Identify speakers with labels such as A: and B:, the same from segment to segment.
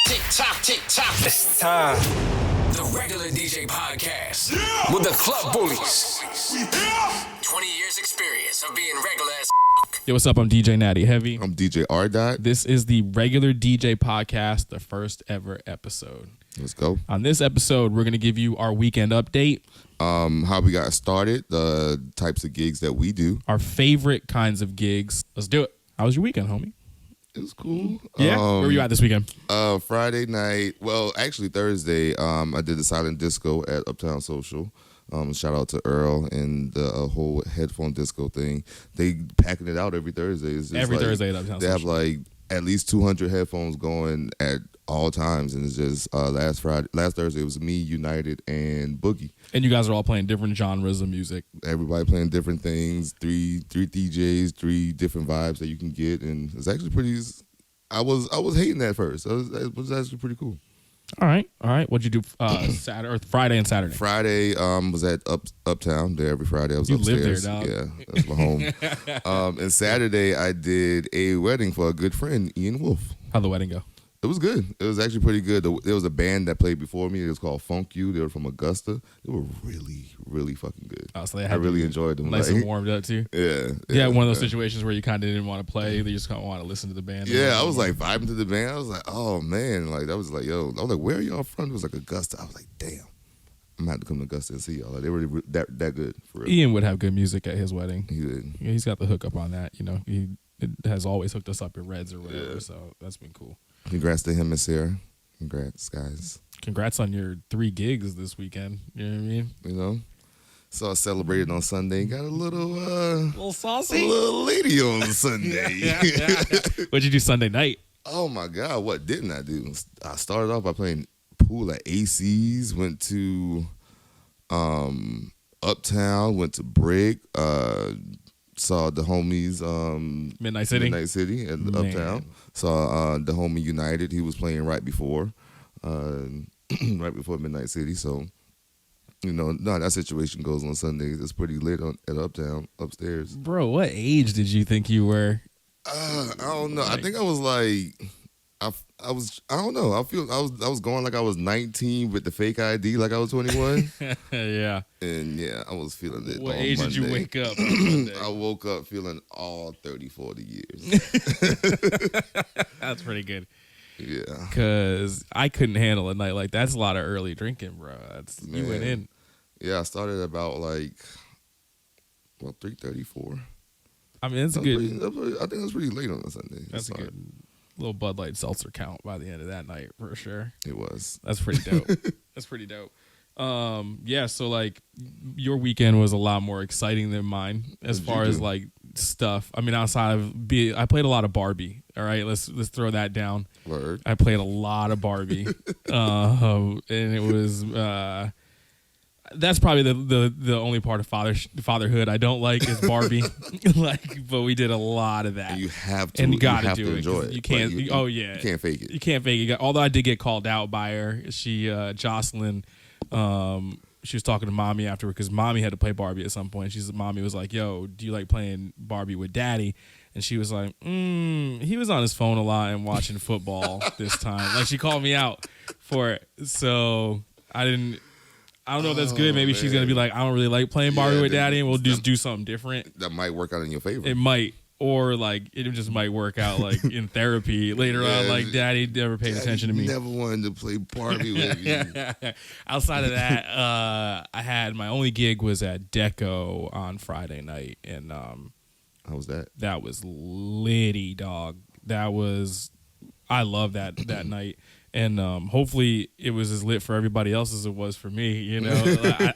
A: Tick tock, tick tock. It's time. The regular DJ podcast with the Club Bullies. 20 years experience of being regular as.
B: Yo, what's up? I'm DJ Natty Heavy.
C: I'm DJ R. Dot.
B: This is the regular DJ podcast, the first ever episode.
C: Let's go.
B: On this episode, we're going to give you our weekend update.
C: How we got started, the types of gigs that we do.
B: Our favorite kinds of gigs. Let's do it. How was your weekend, homie?
C: It was cool.
B: Yeah? Where were you at this weekend?
C: Friday night. Well, actually Thursday, I did the silent disco at Uptown Social. Shout out to Earl and the whole headphone disco thing. They packing it out every Thursday. It's just
B: Every
C: like,
B: Thursday at Uptown
C: they
B: Social.
C: have like at least 200 headphones going at all times, and it's just last Thursday it was me, United, and Boogie.
B: And you guys are all playing different genres of music.
C: Everybody playing different things, three DJs, three different vibes that you can get, and it's actually pretty. I was hating that first. It was actually pretty cool.
B: All right. What'd you do Saturday or Friday and Saturday?
C: Friday was at Uptown there every Friday. I was upstairs.
B: Live there, dog.
C: Yeah, that's my home. And Saturday I did a wedding for a good friend, Ian Wolf.
B: How'd the wedding go?
C: It was good. It was actually pretty good. There was a band that played before me. It was called Funk You. They were from Augusta. They were really, really fucking good.
B: Oh, so they
C: I
B: had
C: really enjoyed them.
B: Nice and warmed up too.
C: Yeah.
B: One of those situations where you kind of didn't want to play. You just kind of want to listen to the band.
C: Yeah, I was like vibing to the band. I was like, oh man, like that was like, yo. I was like, where are y'all from? It was like Augusta. I was like, damn, I'm gonna have to come to Augusta and see y'all. Like, they were that good for real.
B: Ian would have good music at his wedding.
C: He did.
B: Yeah, he's got the hookup on that. You know, he has always hooked us up at Reds or whatever. Yeah. So that's been cool.
C: Congrats to him and Sarah. Congrats, guys.
B: Congrats on your 3 gigs this weekend. You know what I mean?
C: You know? So I celebrated on Sunday. Got a little
B: saucy.
C: A little lady on Sunday.
B: Yeah. What'd you do Sunday night?
C: Oh my God, what didn't I do? I started off by playing pool at AC's, went to Uptown, went to Brick, saw the homies
B: Midnight City
C: at Uptown. Saw the homie United. He was playing right before Midnight City. So, you know, that situation goes on Sundays. It's pretty lit at Uptown upstairs.
B: Bro, what age did you think you were?
C: I don't know. I think I was like, I don't know. I was going like I was 19 with the fake ID, like I was 21.
B: Yeah.
C: And yeah, I was feeling it.
B: What
C: on
B: age
C: Monday.
B: did you wake up on Monday?
C: I woke up feeling all 30, 40 years.
B: That's pretty good.
C: Yeah.
B: Because I couldn't handle a night like that. That's a lot of early drinking, bro. You went in.
C: Yeah, I started about like 3:34.
B: I mean, it's good.
C: I think it was pretty late on a Sunday.
B: That's a good little Bud Light seltzer count by the end of that night for sure.
C: It was.
B: That's pretty dope. That's pretty dope. Yeah, so like your weekend was a lot more exciting than mine as far as like stuff. I mean, outside of I played a lot of Barbie. All right, let's throw that down.
C: Word.
B: I played a lot of Barbie, and it was. That's probably the only part of fatherhood I don't like is Barbie. But we did a lot of that.
C: And you have to.
B: And you got
C: to
B: do it.
C: enjoy it.
B: You can't.
C: Like,
B: you
C: can't fake it.
B: You can't fake it. Although I did get called out by her. She, Jocelyn, she was talking to mommy afterward because mommy had to play Barbie at some point. Mommy was like, "Yo, do you like playing Barbie with daddy?" And she was like, he was on his phone a lot and watching football this time. Like she called me out for it. So I don't know if that's good. Maybe she's going to be like, I don't really like playing Barbie with daddy, and we'll just do something different.
C: That might work out in your favor.
B: It might. Or, like, it just might work out, like, in therapy later on. Like, daddy never paid attention to me.
C: Never wanted to play Barbie with you.
B: Outside of that, I had my only gig was at Deco on Friday night. And
C: how was that?
B: That was litty, dog. I love that night. And hopefully it was as lit for everybody else as it was for me. You know,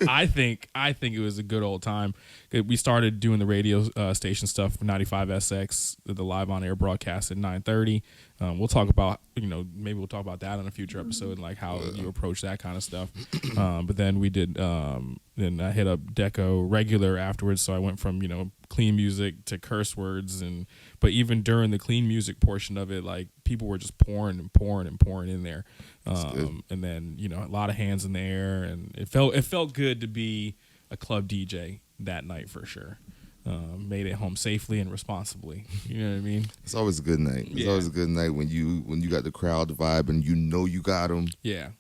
B: I think it was a good old time. We started doing the radio station stuff for 95SX, the live on air broadcast at 9:30. We'll talk about, maybe we'll talk about that on a future episode and like how you approach that kind of stuff. But then we did. Then I hit up Deco regular afterwards. So I went from clean music to curse words but even during the clean music portion of it, like people were just pouring in there. And then, a lot of hands in the air, and it felt good to be a club DJ that night for sure. made it home safely and responsibly. You know what I mean?
C: It's always a good night. It's always a good night when you got the crowd vibe and you got them.
B: Yeah.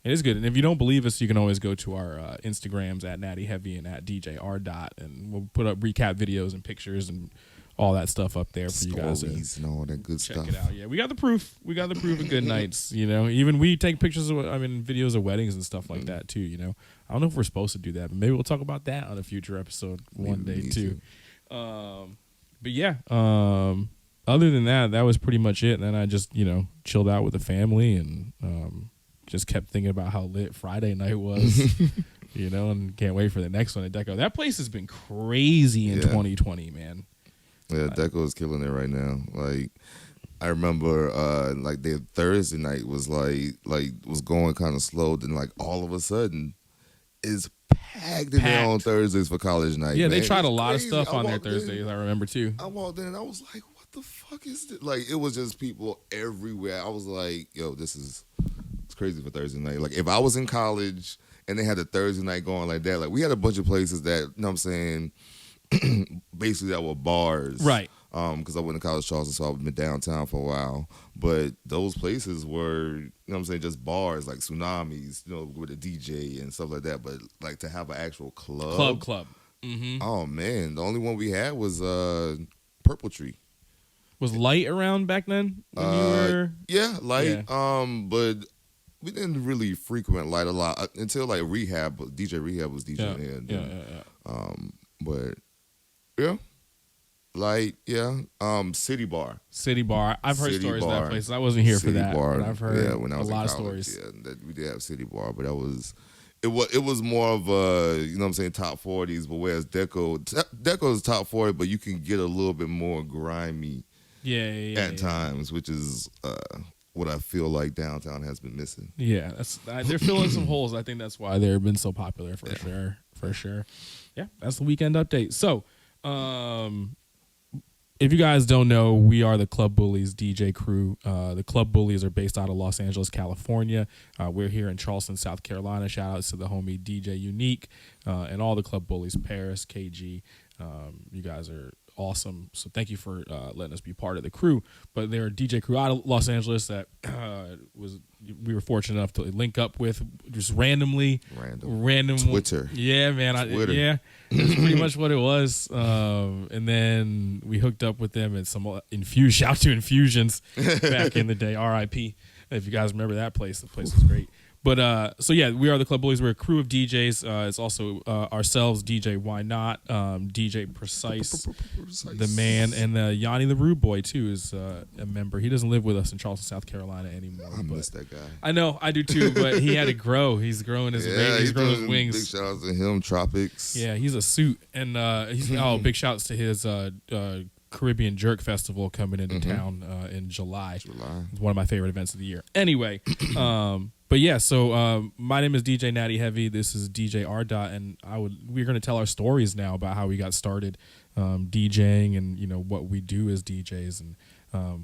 B: It is good. And if you don't believe us, you can always go to our Instagrams at Natty Heavy and at DJ R. And we'll put up recap videos and pictures and all that stuff up there for you guys to
C: and all that good
B: check
C: stuff.
B: it out. Yeah, we got the proof. We got the proof of good nights. You know, even we take pictures of, videos of weddings and stuff like that too. You know, I don't know if we're supposed to do that, but maybe we'll talk about that on a future episode one day too. But yeah, other than that, that was pretty much it. And then I just chilled out with the family and just kept thinking about how lit Friday night was. And can't wait for the next one at Deco. That place has been crazy in 2020, man.
C: Yeah, Deco is killing it right now. Like, I remember, the Thursday night was was going kind of slow. Then, all of a sudden, it's packed in there on Thursdays for college night.
B: Yeah,
C: man.
B: they tried a lot of
C: Crazy.
B: stuff on their Thursdays. I remember too.
C: I walked in and I was like, "What the fuck is this?" Like, it was just people everywhere. I was like, "Yo, it's crazy for Thursday night." Like, if I was in college and they had a Thursday night going like that, like we had a bunch of places that, you know what I'm saying, basically that were bars.
B: Right.
C: Because I went to college Charleston, so I've been downtown for a while. But those places were, you know what I'm saying, just bars, like Tsunamis, with a DJ and stuff like that. But like to have an actual club.
B: Mm-hmm.
C: Oh man, the only one we had was Purple Tree.
B: Was Light around back then? When you were...
C: Yeah, Light.
B: Yeah.
C: But we didn't really frequent Light a lot until like Rehab. DJ Rehab was DJing there.
B: Yeah.
C: But yeah. Light, yeah. City Bar.
B: I've heard
C: City
B: stories
C: Bar.
B: of that place. I wasn't here
C: City
B: for that,
C: Bar.
B: but I've heard
C: when I
B: a
C: was
B: lot of
C: in college,
B: stories.
C: Yeah, that we did have City Bar, but it was more of a, you know what I'm saying, top 40s, but whereas Deco's top 40, but you can get a little bit more grimy at times, which is what I feel like downtown has been missing.
B: Yeah, they're filling some holes. I think that's why they've been so popular for sure. Yeah, that's the weekend update. So, if you guys don't know, we are the Club Bullies DJ crew. The Club Bullies are based out of Los Angeles, California. We're here in Charleston, South Carolina. Shout outs to the homie DJ Unique and all the Club Bullies, Paris, KG. You guys are awesome. So thank you for letting us be part of the crew. But they're a DJ crew out of Los Angeles that we were fortunate enough to link up with just randomly. Random
C: Twitter.
B: Yeah, man.
C: Twitter.
B: That's pretty much what it was. And then we hooked up with them at some shout to Infusions back in the day. R.I.P. If you guys remember that place, the place was great. But so yeah, we are the Club Bullies. We're a crew of DJs. It's also ourselves, DJ Why Not, DJ Precise, the man, and Yanni the Rude Boy too is a member. He doesn't live with us in Charleston, South Carolina anymore.
C: I miss that guy.
B: I know, I do too. But he had to grow. He's growing his he's growing his wings.
C: Big shout out to him, Tropics.
B: Yeah, he's a suit, and he's big shouts to his Caribbean Jerk Festival coming into town in July. It's one of my favorite events of the year. Anyway, but yeah, so my name is DJ Natty Heavy. This is DJ R. And we're going to tell our stories now about how we got started DJing and what we do as DJs, and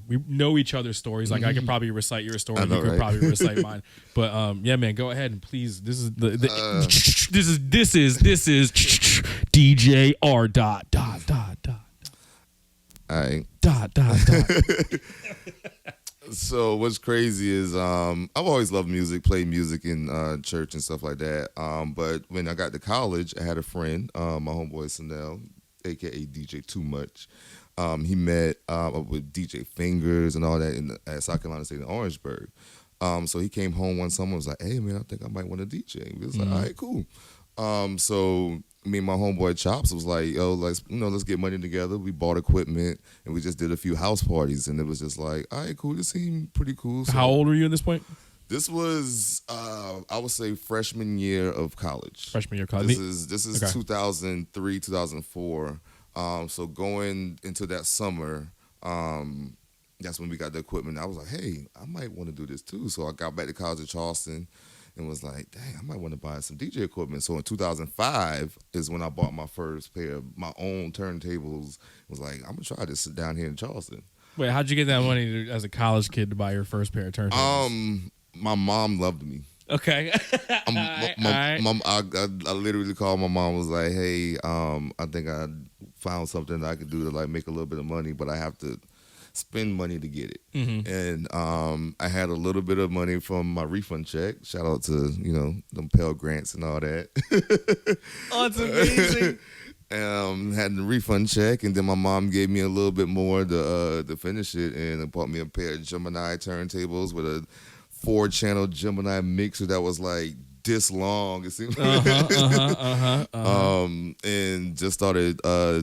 B: we know each other's stories. Like I could probably recite your story, you could probably recite mine. But yeah, man, go ahead and please. This is this is DJ R.
C: All right.
B: Dot.
C: So what's crazy is I've always loved music, played music in church and stuff like that. But when I got to college, I had a friend, my homeboy Sanel, aka DJ Too Much. He met with DJ Fingers and all that at South Carolina State in Orangeburg. So he came home one summer and was like, "Hey man, I think I might want to DJ." We was like, "All right, cool." So me and my homeboy Chops was like, "Yo, let's get money together." We bought equipment and we just did a few house parties, and it was just like, "All right, cool. This seemed pretty cool." So
B: how old were you at this point?
C: This was I would say freshman year of college.
B: Freshman year of college.
C: This is okay. 2003, 2004. So going into that summer, that's when we got the equipment. I was like, "Hey, I might want to do this too." So I got back to college at Charleston and was like, "Dang, I might want to buy some DJ equipment." So in 2005 is when I bought my first pair of my own turntables. Was like, "I'm gonna try this down here in Charleston."
B: Wait, how'd you get that money as a college kid to buy your first pair of turntables?
C: My mom loved me.
B: Okay.
C: I literally called my mom. Was like, hey, I think I found something that I could do to like make a little bit of money, but I have to spend money to get it.
B: Mm-hmm.
C: And I had a little bit of money from my refund check. Shout out to them Pell Grants and all that.
B: Oh, it's amazing.
C: Had the refund check, and then my mom gave me a little bit more to finish it, and bought me a pair of Gemini turntables with a 4-channel Gemini mixer that was like this long. It seemed and just started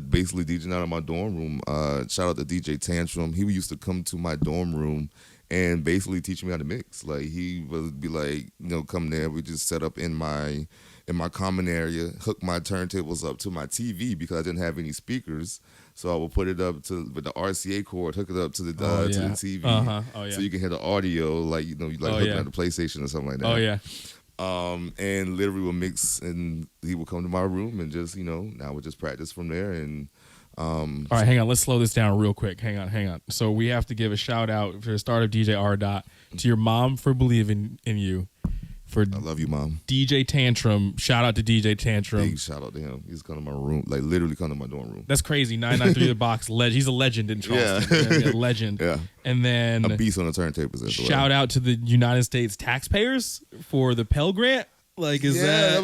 C: basically DJing out of my dorm room. Shout out to DJ Tantrum. He used to come to my dorm room and basically teach me how to mix. Like he would be like, come there. We just set up in my common area, hook my turntables up to my TV because I didn't have any speakers. So I would put it up with the RCA cord, hook it up to the TV, so you can hear the audio like hooking up the PlayStation or something like that.
B: Oh yeah.
C: And literally would mix, and he would come to my room and just now we just practice from there. And
B: all right, hang on, let's slow this down real quick. Hang on. So we have to give a shout out for the start of DJ R. Dot to your mom for believing in you. I
C: love you, Mom.
B: DJ Tantrum, shout out to DJ Tantrum.
C: Big shout out to him. He's come to my room, like literally come to my dorm room.
B: That's crazy. 993 The Box, he's a legend in Charleston. Yeah. A legend.
C: Yeah.
B: And then
C: a beast on the turntables.
B: Shout out to the United States taxpayers for the Pell Grant. Like, is that?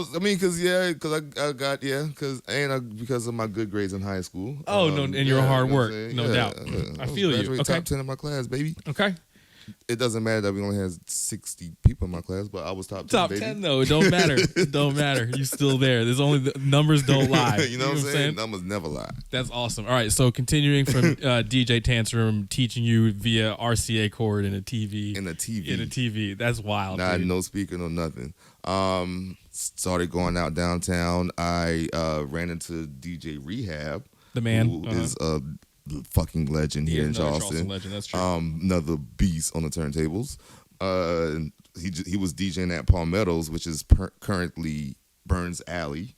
B: Because
C: of my good grades in high school.
B: Oh no, and your hard work, no doubt. I feel you. Okay.
C: Top 10 in my class, baby.
B: Okay.
C: It doesn't matter that we only had 60 people in my class, but I was top 10.
B: Top 10 though. It don't matter. It don't matter. You're still there. There's only the numbers don't lie.
C: you know what I'm saying? Numbers never lie.
B: That's awesome. All right. So continuing from DJ Tantrum teaching you via RCA cord in a TV. In a TV. That's wild.
C: No speaker, no nothing. Started going out downtown. I ran into DJ Rehab.
B: The man.
C: Who is a fucking legend here in Charleston.
B: Legend, that's true.
C: Another beast on the turntables. He was DJing at Palmetto's, which is currently Burns Alley.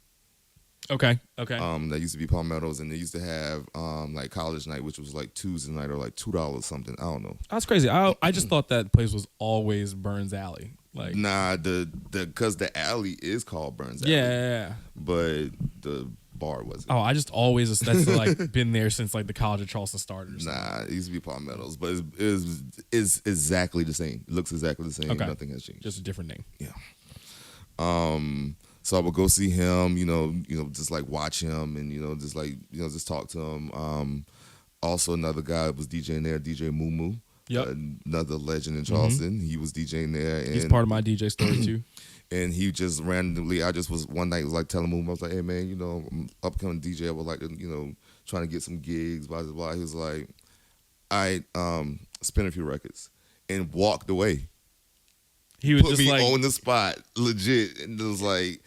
B: Okay.
C: That used to be Palmetto's, and they used to have like college night, which was like Tuesday night or like $2 something. I don't know.
B: That's crazy. I just thought that place was always Burns Alley. Like,
C: nah, because the alley is called Burns Alley.
B: Yeah.
C: But the bar wasn't.
B: Oh, I just always that's like been there since like the College of Charleston started.
C: Nah, it used to be Palmetto's, but it's exactly the same. It looks exactly the same.
B: Okay.
C: Nothing has changed.
B: Just a different name.
C: Yeah. So I would go see him, just like watch him and just like just talk to him. Also another guy was DJing there, DJ Moo Moo.
B: Yep.
C: Another legend in Charleston. Mm-hmm. He was DJing there. And
B: he's part of my DJ story too.
C: And he just randomly, I just was one night was like telling him, I was like, hey man, I'm upcoming DJ. I would like to, trying to get some gigs, blah blah blah. He was like, I spin a few records and walked away.
B: He was
C: put
B: just
C: me
B: like
C: on the spot, legit, and it was like,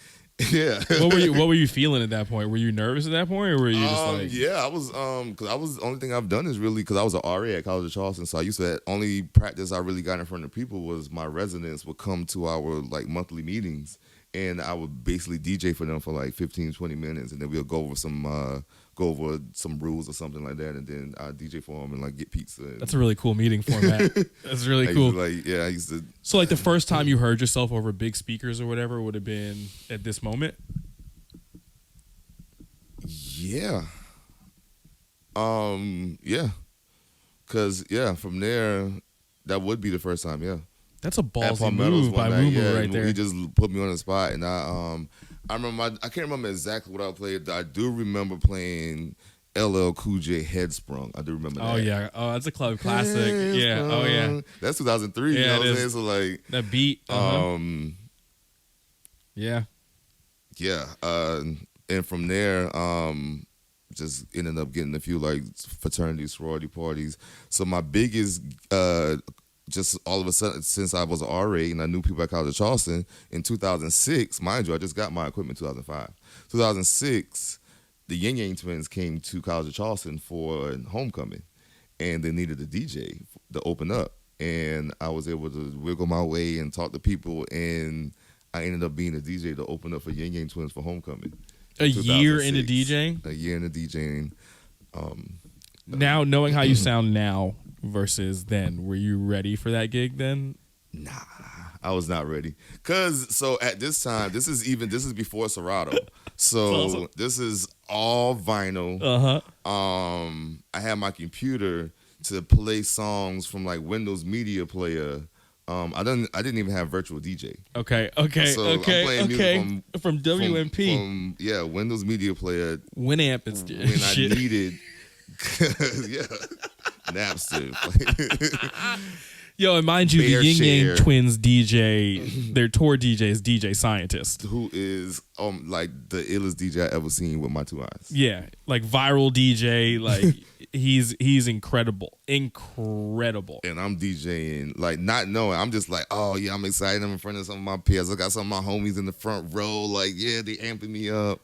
C: yeah.
B: What were you feeling at that point? Were you nervous at that point, or were you just like?
C: Yeah, I was. Because the only thing I've done is really because I was an RA at College of Charleston, so I used to only practice I really got in front of people was my residents would come to our like monthly meetings, and I would basically DJ for them for like 15, 20 minutes, and then we'll go over some rules or something like that, and then I DJ for them and like get pizza.
B: That's a really cool meeting format. That's really cool.
C: I used to.
B: So like the first time you heard yourself over big speakers or whatever would have been at this moment.
C: Yeah. Yeah. Cause from there, that would be the first time. Yeah.
B: That's a ballsy move by Moo Moo right there.
C: He just put me on the spot, and I remember I can't remember exactly what I played. I do remember playing LL Cool J Headsprung. I do remember that.
B: Oh yeah. Oh, that's a club classic.
C: Headsprung.
B: Yeah. Oh yeah.
C: That's 2003.
B: Yeah,
C: you know what I'm
B: is.
C: saying? So like
B: that beat. Yeah.
C: Yeah. And from there, just ended up getting a few like fraternity, sorority parties. So my biggest, just all of a sudden, since I was an RA and I knew people at College of Charleston, in 2006, mind you, I just got my equipment in 2005. 2006, the Yin Yang Twins came to College of Charleston for homecoming, and they needed a DJ to open up. And I was able to wiggle my way and talk to people, and I ended up being a DJ to open up for Yin Yang Twins for homecoming.
B: A year into DJing?
C: A year into DJing.
B: Now, knowing how you sound now versus then, were you ready for that gig then?
C: Nah. I was not ready. So at this time, this is before Serato. So
B: awesome.
C: this is all vinyl. I had my computer to play songs from like Windows Media Player. I didn't even have virtual DJ.
B: Okay.
C: So I'm playing music
B: from WMP.
C: From Windows Media Player.
B: Winamp and
C: when
B: shit.
C: I needed Napster.
B: Yo, and mind you,
C: Fair
B: the Yin Yang
C: share.
B: Twins DJ, their tour DJ is DJ Scientist.
C: Who is like the illest DJ I ever seen with my two eyes.
B: Yeah, like viral DJ, like he's incredible. And
C: I'm DJing, like not knowing. I'm just like, oh yeah, I'm excited. I'm in front of some of my peers. I got some of my homies in the front row. Like, yeah, they amping me up.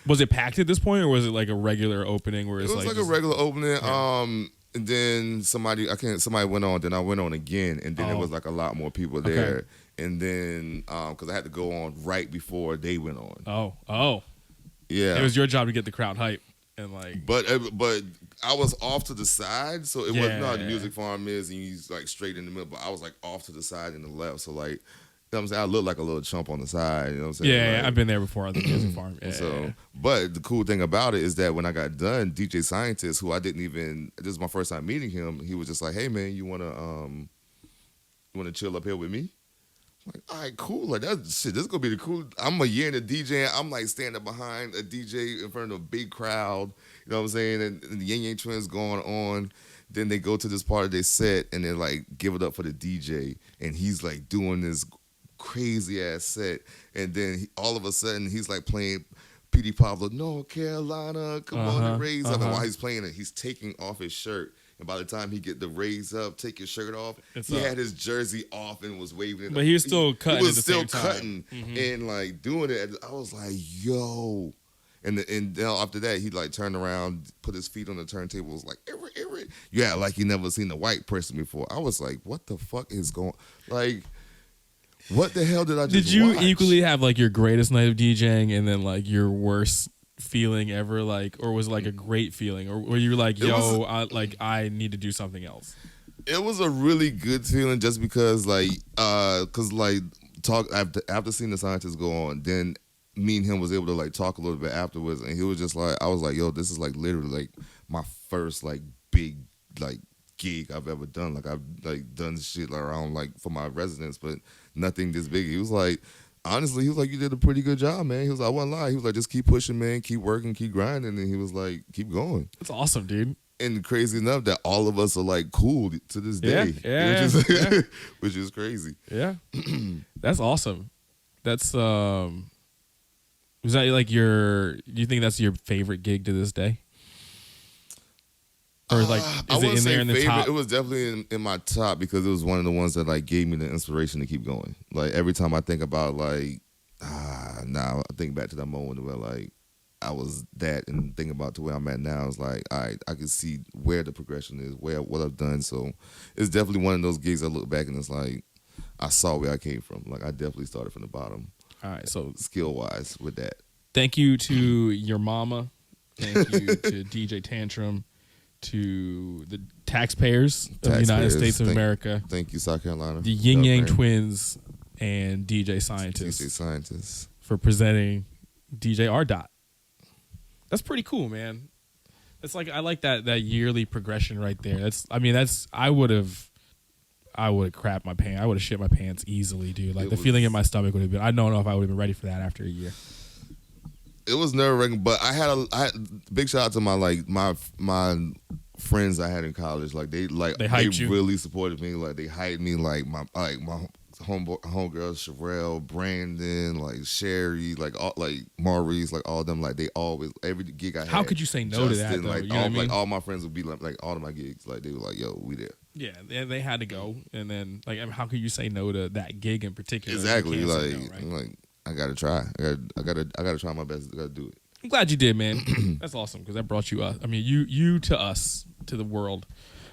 B: Was it packed at this point, or was it like a regular opening where
C: It
B: it's
C: was like
B: just,
C: a regular opening.
B: Yeah.
C: And then somebody went on. Then I went on again, and then there was like a lot more people there.
B: Okay.
C: And then because I had to go on right before they went on.
B: Oh,
C: Yeah,
B: it was your job to get the crowd hype and like.
C: But I was off to the side, so it wasn't how the
B: Yeah.
C: music farm is, and he's like straight in the middle. But I was like off to the side and the left, so like, you know what I'm saying, I looked like a little chump on the side. You know what I'm saying?
B: Yeah,
C: Like,
B: I've been there before on the music farm. Yeah.
C: So, but the cool thing about it is that when I got done, DJ Scientist, who I didn't even, this is my first time meeting him, he was just like, "Hey man, you wanna chill up here with me?" I'm like, all right, cool. Like that shit, this is gonna be the cool. I'm a year into DJing. I'm like standing behind a DJ in front of a big crowd. You know what I'm saying? And the Yin Yang Twins going on. Then they go to this part of their set and they're like, give it up for the DJ, and he's like doing this crazy ass set, and then all of a sudden he's like playing P.D. Pablo, North Carolina, come on and raise up. And while he's playing it, he's taking off his shirt. And by the time he get the raise up, take his shirt off, he had his jersey off and was waving it.
B: But he was still cutting.
C: He was
B: at the
C: still
B: same time.
C: cutting and like doing it. I was like, yo. And then after that, he like turned around, put his feet on the turntable, was like, Iri. Yeah, like he never seen a white person before. I was like, what the fuck is going? Like, what the hell did I just
B: Did you
C: watch?
B: equally have like your greatest night of DJing and then like your worst feeling ever, like, or was it like a great feeling, or were you like, yo, I need to do something else?
C: It was a really good feeling just because talk after seeing the scientists go on, then me and him was able to like talk a little bit afterwards, and he was just like, I was like, yo, this is like literally like my first like big like gig I've ever done. Like I've like done shit around like for my residence, but nothing this big. He was like, honestly, he was like, you did a pretty good job, man. He was like, I wasn't lying. He was like, just keep pushing, man, keep working, keep grinding, and he was like, keep going.
B: That's awesome, dude.
C: And crazy enough that all of us are like cool to this day, which is crazy.
B: Yeah, that's awesome. That's was that like do you think that's your favorite gig to this day? Or like, is it in there in the top?
C: It was definitely in my top because it was one of the ones that like gave me the inspiration to keep going. Like every time I think about like, now I think back to that moment where like I was that and think about to where I'm at now. It's like, all right, I can see where the progression is, what I've done. So it's definitely one of those gigs I look back and it's like, I saw where I came from. Like I definitely started from the bottom.
B: All right, so
C: skill wise with that.
B: Thank you to your mama. Thank you to DJ Tantrum, to the taxpayers of the United States of America.
C: Thank you, South Carolina.
B: The Yin Yang Twins and DJ Scientist. For presenting DJ R. Dot. That's pretty cool, man. It's like, I like that yearly progression right there. I would have crapped my pants. I would have shit my pants easily, dude. Like feeling in my stomach would have been, I don't know if I would have been ready for that after a year.
C: It was nerve-wracking, but I had big shout out to my friends I had in college. Like they really supported me. Like they hyped me. Like my homegirls, Sherelle, Brandon, like Sherry, like Maurice, like all of them. Like they always, every gig I had.
B: How could you say no to that? Though?
C: Like
B: you know what I mean?
C: like all my friends would be like all of my gigs. Like they were like, yo, we there.
B: Yeah, they had to go, and then like, I mean, how could you say no to that gig in particular?
C: Exactly. Like,
B: no, right?
C: like I gotta try. I gotta try my best. I gotta do it.
B: I'm glad you did, man. That's awesome because that brought you I mean, you to us, to the world.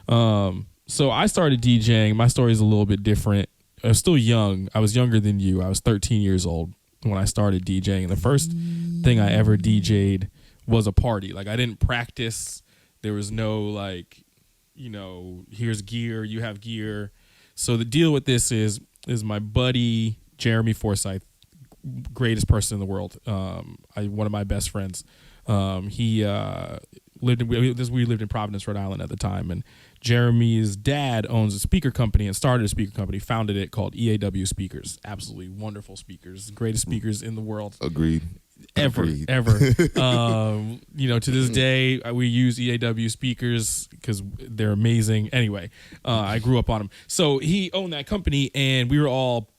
B: So I started DJing. My story is a little bit different. I was still young. I was younger than you. I was 13 years old when I started DJing. And the first thing I ever DJ'd was a party. Like I didn't practice. There was no like, you know, here's gear, you have gear. So the deal with this is is my buddy Jeremy Forsyth, greatest person in the world. One of my best friends. He we lived in Providence, Rhode Island at the time, and Jeremy's dad owns a speaker company and started a speaker company, founded it, called EAW Speakers. Absolutely wonderful speakers, greatest speakers in the world.
C: Agreed.
B: Ever. To this day, we use EAW speakers because they're amazing. Anyway, I grew up on them. So he owned that company, and we were all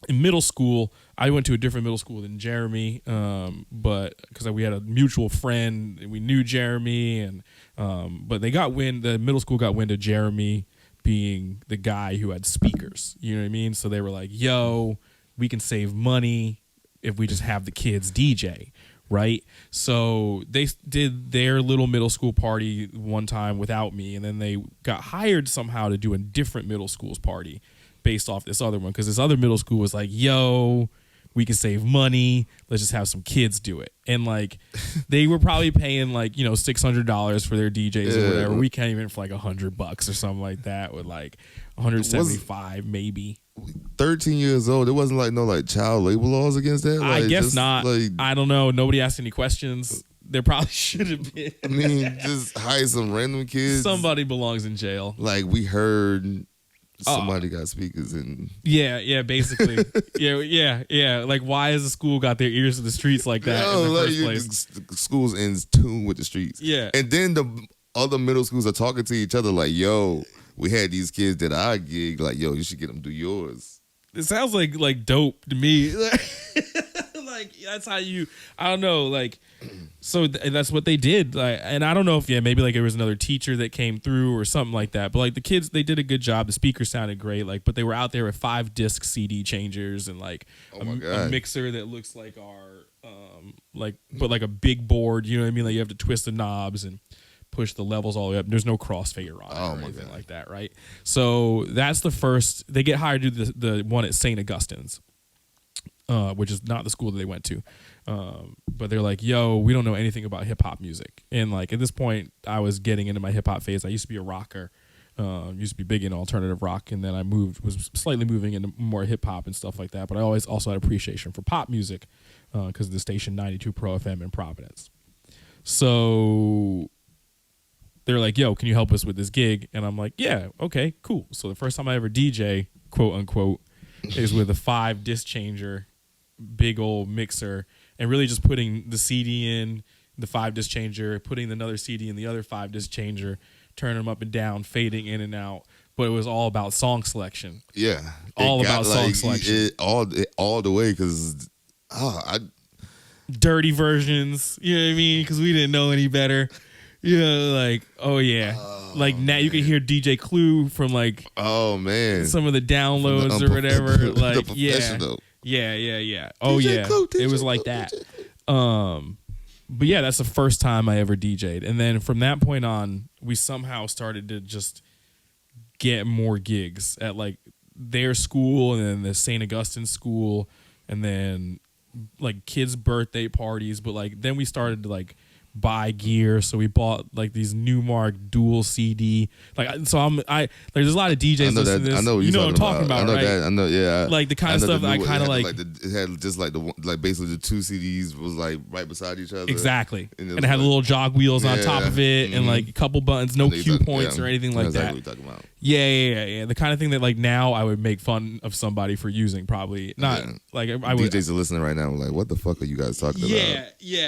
B: in middle school. I went to a different middle school than Jeremy, but because we had a mutual friend, and we knew Jeremy, and but the middle school got wind of Jeremy being the guy who had speakers. You know what I mean? So they were like, "Yo, we can save money if we just have the kids DJ." Right? So they did their little middle school party one time without me, and then they got hired somehow to do a different middle school's party based off this other one, because this other middle school was like, "Yo, we can save money. Let's just have some kids do it." And like, they were probably paying like, $600 for their DJs or whatever. We came in for like $100 or something like that, with like 175 maybe.
C: 13 years old. It wasn't like no child labor laws against that.
B: I guess not. I don't know. Nobody asked any questions. There probably should have been.
C: I mean, just hire some random kids.
B: Somebody belongs in jail.
C: Like, we heard somebody got speakers and
B: basically. yeah. Like, why has the school got their ears to the streets like that in the first place?
C: The school's in tune with the streets.
B: Yeah.
C: And then the other middle schools are talking to each other like, "Yo, we had these kids that our gig. Like, yo, you should get them to do yours."
B: It sounds like dope to me. Like, that's how you, I don't know, like, so that's what they did. Like, and I don't know if, maybe like there was another teacher that came through or something like that. But like, the kids, they did a good job. The speakers sounded great. Like, but they were out there with 5-disc CD changers and like a mixer that looks like our, but like a big board. You know what I mean? Like, you have to twist the knobs and push the levels all the way up. There's no crossfader on it or anything like that, right? So that's the first. They get hired to do the one at St. Augustine's, which is not the school that they went to. But they're like, "Yo, we don't know anything about hip hop music." And like, at this point, I was getting into my hip hop phase. I used to be a rocker, used to be big in alternative rock, and then I was slightly moving into more hip hop and stuff like that. But I always also had appreciation for pop music because of the station 92 Pro FM in Providence. So they're like, "Yo, can you help us with this gig?" And I'm like, "Yeah, okay, cool." So the first time I ever DJ, quote unquote, is with a 5-disc changer, big old mixer, and really just putting the CD in the 5-disc changer, putting another CD in the other 5-disc changer, turning them up and down, fading in and out. But it was all about song selection.
C: Yeah,
B: all about song selection.
C: All the way, because
B: dirty versions. You know what I mean? Because we didn't know any better. Like, oh yeah. Like, now you can hear DJ Clue from like,
C: oh man,
B: some of the downloads or whatever. Like, yeah. Oh
C: DJ
B: yeah,
C: Clue,
B: it was like that. But yeah, that's the first time I ever DJ'd, and then from that point on, we somehow started to just get more gigs at like their school, and then the St. Augustine school, and then like kids' birthday parties. But like, then we started to like buy gear, so we bought like these Newmark dual CD. Like, so there's a lot of DJs listening to this.
C: I know what I'm talking about,
B: I know
C: right?
B: that.
C: I know, yeah.
B: Like the kind of stuff that I kind of like.
C: It had just like basically the 2 CDs was like right beside each other.
B: Exactly, and it had little jog wheels on top of it, and like a couple buttons, no cue points or anything like that.
C: What you're talking about.
B: Yeah. The kind of thing that like now I would make fun of somebody for using, probably not. Like, I would.
C: DJs are listening right now. Like, what the fuck are you guys talking about?
B: Yeah,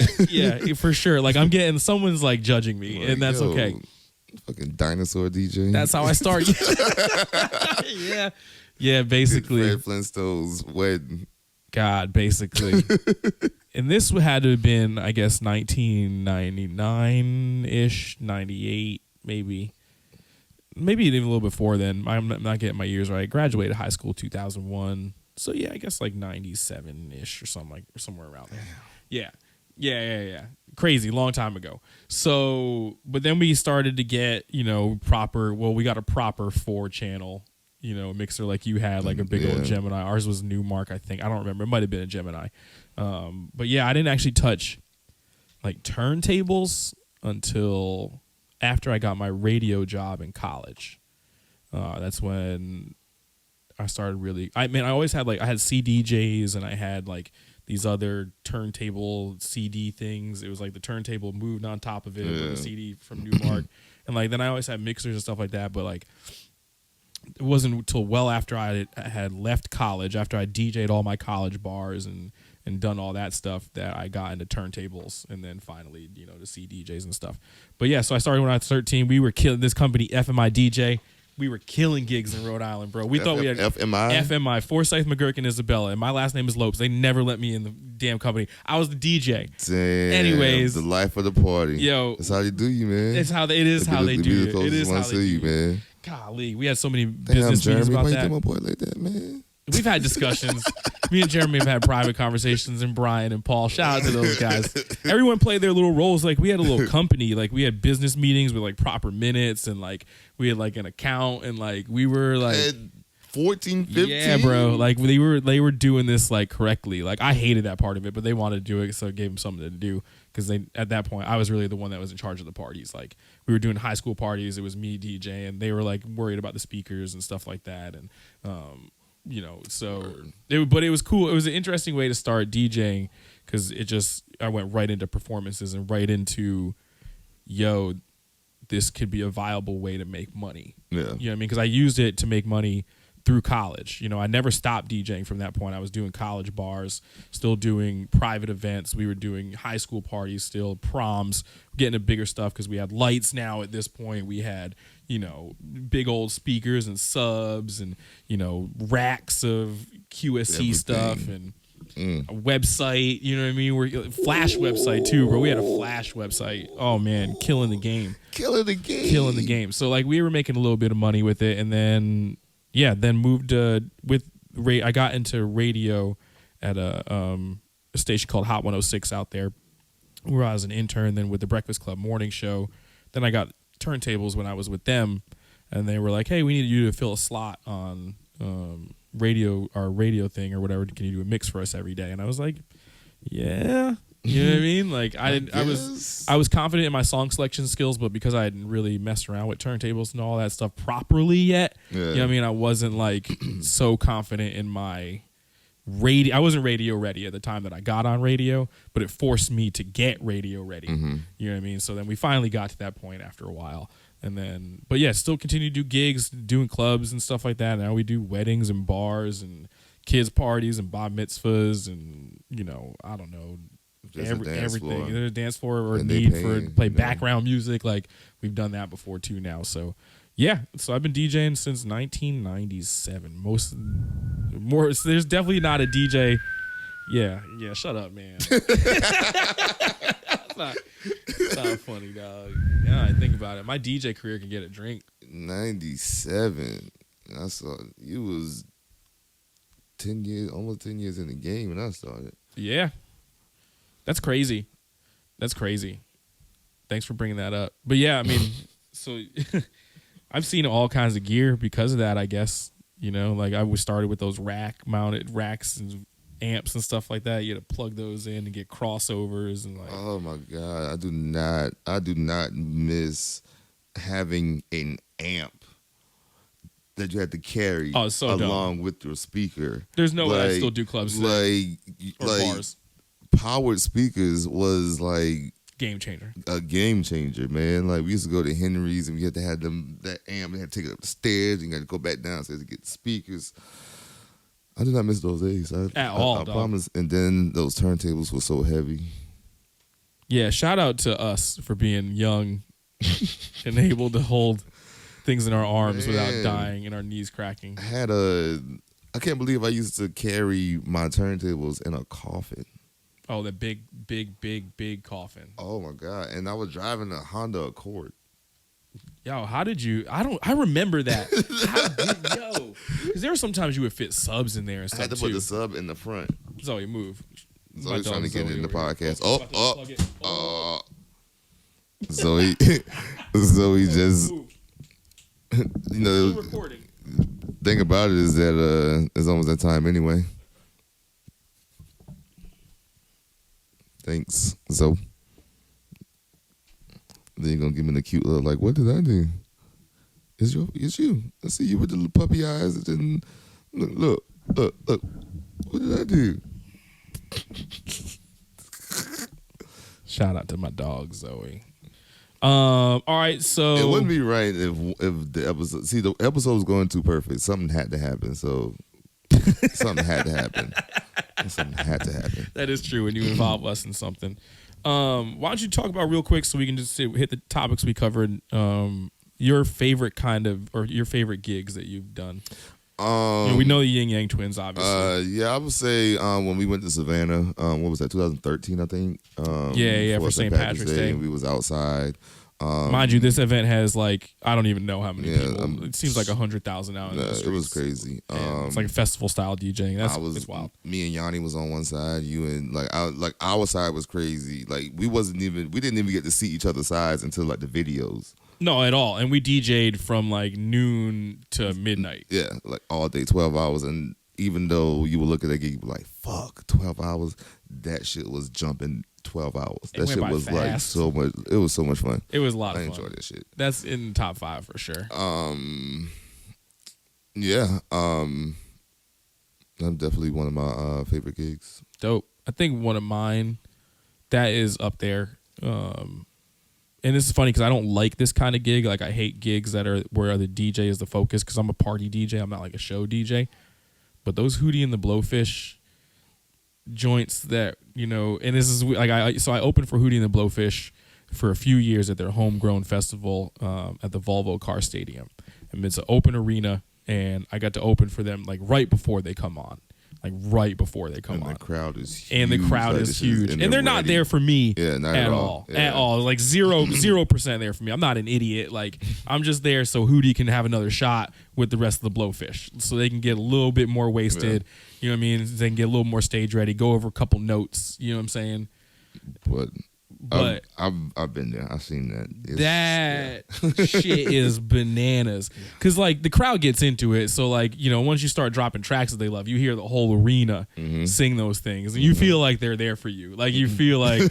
B: for sure. Like, I'm getting someone's like judging me, like, and that's okay.
C: Fucking dinosaur DJ.
B: That's how I started. Yeah, basically.
C: Fred Flintstone's wedding.
B: God, basically. And this had to have been, I guess, 1999-ish, 98, maybe even a little before then. I'm not getting my years right. Graduated high school 2001. So yeah, I guess like 97-ish or somewhere around there. Yeah. Crazy, long time ago. So, but then we started to get, we got a proper 4-channel, mixer like you had, like a big old Gemini. Ours was Newmark, I think. I don't remember. It might have been a Gemini. But yeah, I didn't actually touch like turntables until after I got my radio job in college. That's when I started really. I always had I had CDJs and I had like these other turntable CD things. It was like the turntable moved on top of it with the CD from Newmark, and like then I always had mixers and stuff like that. But like it wasn't until well after I had left college, after I DJ'd all my college bars and done all that stuff, that I got into turntables, and then finally, you know, the CDJs and stuff. But yeah, so I started when I was 13. We were killing this company, FMI DJ. We were killing gigs in Rhode Island, bro. We thought we had FMI, Forsyth, McGurk, and Isabella, and my last name is Lopes. They never let me in the damn company. I was the DJ.
C: Damn.
B: Anyways,
C: the life of the party.
B: Yo,
C: that's how they do you, man.
B: It is how they do you. It is how they do you,
C: man.
B: Golly, we had so many business meetings about
C: why
B: that.
C: you do my boy like that, man?
B: We've had discussions. Me and Jeremy have had private conversations, and Brian and Paul. Shout out to those guys. Everyone played their little roles. Like we had a little company. Like we had business meetings with like proper minutes, and like we had like an account, and like we were like
C: 14, 15.
B: Yeah, bro. Like they were doing this like correctly. Like I hated that part of it, but they wanted to do it, so it gave them something to do. Because at that point I was really the one that was in charge of the parties. Like we were doing high school parties. It was me DJ, and they were like worried about the speakers and stuff like that, and you know, so but it was cool. It was an interesting way to start DJing because I went right into performances and right into, this could be a viable way to make money.
C: Yeah.
B: You know what I mean? Because I used it to make money through college. You know, I never stopped DJing from that point. I was doing college bars, still doing private events. We were doing high school parties still, proms, getting into bigger stuff because we had lights now at this point. We had, you know, big old speakers and subs and, you know, racks of QSC stuff and a website, you know what I mean? We're Flash website too, bro. We had a Flash website. Oh man, killing the game. So like we were making a little bit of money with it, and then moved I got into radio at a station called Hot 106 out there, where I was an intern. Then with the Breakfast Club morning show, then I got turntables when I was with them, and they were like, "Hey, we need you to fill a slot on our radio thing or whatever. Can you do a mix for us every day?" And I was like, "Yeah." You know what I mean? Like I was confident in my song selection skills, but because I hadn't really messed around with turntables and all that stuff properly yet, you know what I mean? I wasn't like so confident in my radio. I wasn't radio ready at the time that I got on radio, but it forced me to get radio ready.
C: Mm-hmm.
B: You know what I mean? So then we finally got to that point after a while. And then, but yeah, still continue to do gigs, doing clubs and stuff like that. Now we do weddings and bars and kids parties and bar mitzvahs and, you know, I don't know, everything. There's a dance floor or
C: and
B: need for play background music. Like we've done that before too now. So yeah, so I've been DJing since 1997. So there's definitely not a DJ. Yeah, shut up, man. It's not funny, dog. Now I think about it, my DJ career can get a drink.
C: 97. I saw you was 10 years, almost 10 years in the game when I started.
B: Yeah. That's crazy. Thanks for bringing that up. But yeah, I mean, so I've seen all kinds of gear because of that, I guess. You know, like I was started with those rack-mounted racks and amps and stuff like that. You had to plug those in and get crossovers and like.
C: Oh my God, I do not miss having an amp that you had to carry along with your speaker.
B: There's no way I still do clubs
C: like
B: bars.
C: Powered speakers was like
B: game changer.
C: A game changer, man. Like we used to go to Henry's and we had to have that amp. We had to take it up the stairs and you had to go back downstairs to get the speakers. I did not miss those days. I promise. And then those turntables were so heavy.
B: Yeah, shout out to us for being young and able to hold things in our arms without dying and our knees cracking.
C: I can't believe I used to carry my turntables in a coffin.
B: Oh, the big coffin.
C: Oh my God. And I was driving a Honda Accord.
B: Yo, how did you? I remember that. Because there were sometimes you would fit subs in there and stuff.
C: I had to put the sub in the front.
B: Zoe, move.
C: Zoe's trying to get in the podcast. Zoe just, you know, thing about it is that it's almost that time anyway. Thanks, Zoe. Then you're gonna give me the cute look like, what did I do? It's you. I see you with the little puppy eyes and Look. What did I do?
B: Shout out to my dog Zoe. All right, so
C: It wouldn't be right if the episode. See, the episode was going too perfect. Something had to happen. So something had to happen. Something had to happen.
B: That is true when you involve us in something. Why don't you talk about real quick so we can just hit the topics we covered. Your favorite kind of, or your favorite gigs that you've done. We know the Yin Yang Twins, obviously.
C: I would say when we went to Savannah, what was that, 2013, I think?
B: For St. Patrick's Day.
C: And we was outside.
B: Mind you, this event has I don't even know how many people. It seems like 100,000 out in the streets.
C: It was crazy.
B: It's like a festival style DJing. It's wild.
C: Me and Yanni was on one side. You and our side was crazy. Like we didn't even get to see each other's sides until like the videos.
B: No, at all. And we DJ'd from like noon to midnight.
C: Yeah, like all day, 12 hours. And even though you would look at that gig, you'd be like, fuck, 12 hours? That shit was jumping 12 hours. That shit was fast. Like so much. It was so much fun.
B: It was a lot of fun.
C: I enjoyed that shit.
B: That's in the top 5 for sure.
C: Yeah. That's definitely one of my favorite gigs.
B: Dope. I think one of mine, that is up there. And this is funny because I don't like this kind of gig. Like I hate gigs that are where the DJ is the focus because I'm a party DJ. I'm not like a show DJ. But those Hootie and the Blowfish joints that, and this is like I opened for Hootie and the Blowfish for a few years at their homegrown festival at the Volvo Car Stadium. And it's an open arena, and I got to open for them like right before they come on. Like right before they come on.
C: And the crowd is huge.
B: And the crowd is huge. And they're not there for me at all. Yeah. At all. Like 0% there for me. I'm not an idiot. Like I'm just there so Hootie can have another shot with the rest of the Blowfish. So they can get a little bit more wasted. Yeah. You know what I mean? They can get a little more stage ready, go over a couple notes. You know what I'm saying?
C: But I've been there. I've seen that.
B: That shit is bananas. Because like the crowd gets into it. So like, once you start dropping tracks that they love, you hear the whole arena sing those things. And you feel like they're there for you. Like you feel like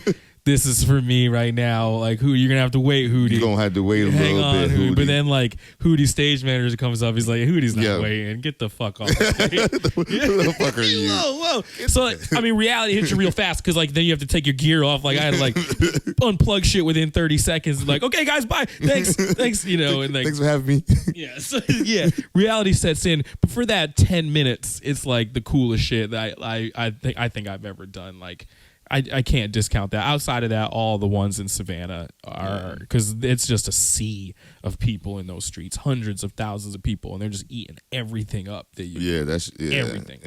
B: this is for me right now. Like who you're gonna have to wait, Hootie.
C: You're gonna have to wait a little bit, Hootie.
B: But then like Hootie's stage manager comes up, he's like, Hootie's not waiting. Get the fuck off the stage.
C: Who the fuck are you?
B: Whoa. So I mean reality hits you real fast because like then you have to take your gear off. Like I had to like unplug shit within 30 seconds. Like, okay guys, bye. Thanks, and like
C: thanks for having me.
B: Yeah. So reality sets in. But for that 10 minutes, it's like the coolest shit that I think I've ever done. Like I can't discount that. Outside of that, all the ones in Savannah are, because it's just a sea of people in those streets, hundreds of thousands of people, and they're just eating everything up. Everything.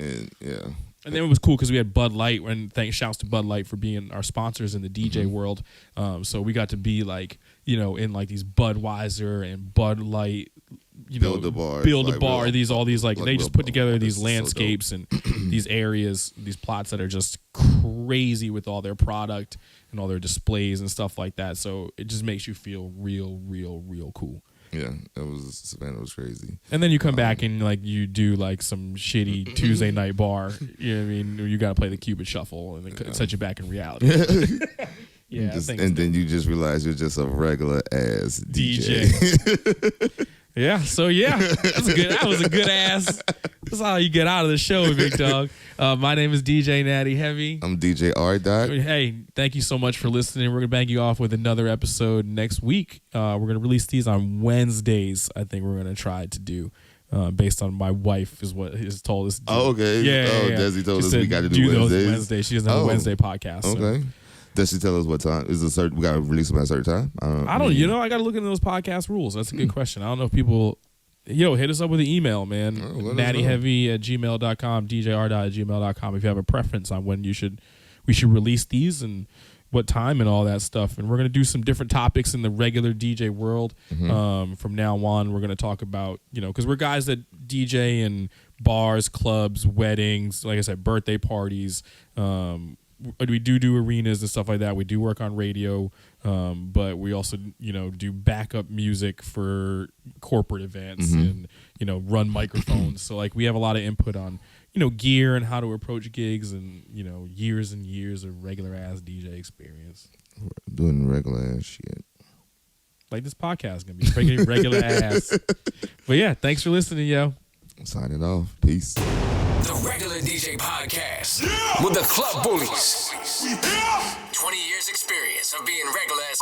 B: And then it was cool because we had Bud Light, and shouts to Bud Light for being our sponsors in the DJ world. So we got to be like, in like these Budweiser and Bud Light,
C: Build a bar.
B: All these they just put together these landscapes and these areas, these plots that are just crazy with all their product and all their displays and stuff like that. So it just makes you feel real cool.
C: Yeah, Savannah was crazy.
B: And then you come back and like you do like some shitty Tuesday night bar. You know what I mean? You got to play the Cupid Shuffle and then set you back in reality. Yeah,
C: then you just realize you're just a regular ass DJ.
B: Yeah, so that was a good ass. That's how you get out of the show, big dog. My name is DJ Natty Heavy.
C: I'm DJ R. Dot.
B: Hey, thank you so much for listening. We're gonna bang you off with another episode next week. We're gonna release these on Wednesdays. I think we're gonna try to do. Based on my wife is what has told us to do.
C: Oh, okay.
B: Yeah.
C: Desi told us we got to do
B: those Wednesdays. She doesn't have a Wednesday podcast.
C: Okay. So. Does she tell us what time? Is it we got to release them at a certain time?
B: I don't. I got to look into those podcast rules. That's a good question. I don't know if people. Hit us up with an email, man. nattyheavy@gmail.com, djr.gmail.com. If you have a preference on when we should release these and what time and all that stuff. And we're gonna do some different topics in the regular DJ world. From now on, we're gonna talk about because we're guys that DJ in bars, clubs, weddings, like I said, birthday parties. We do arenas and stuff like that. We do work on radio, but we also, do backup music for corporate events and, run microphones. So like we have a lot of input on, gear and how to approach gigs and, years and years of regular ass DJ experience.
C: Doing regular ass shit.
B: Like this podcast is going to be regular ass. But yeah, thanks for listening, yo.
C: Signing off. Peace.
A: The Regular DJ Podcast with the Club Bullies. 20 years experience of being regular as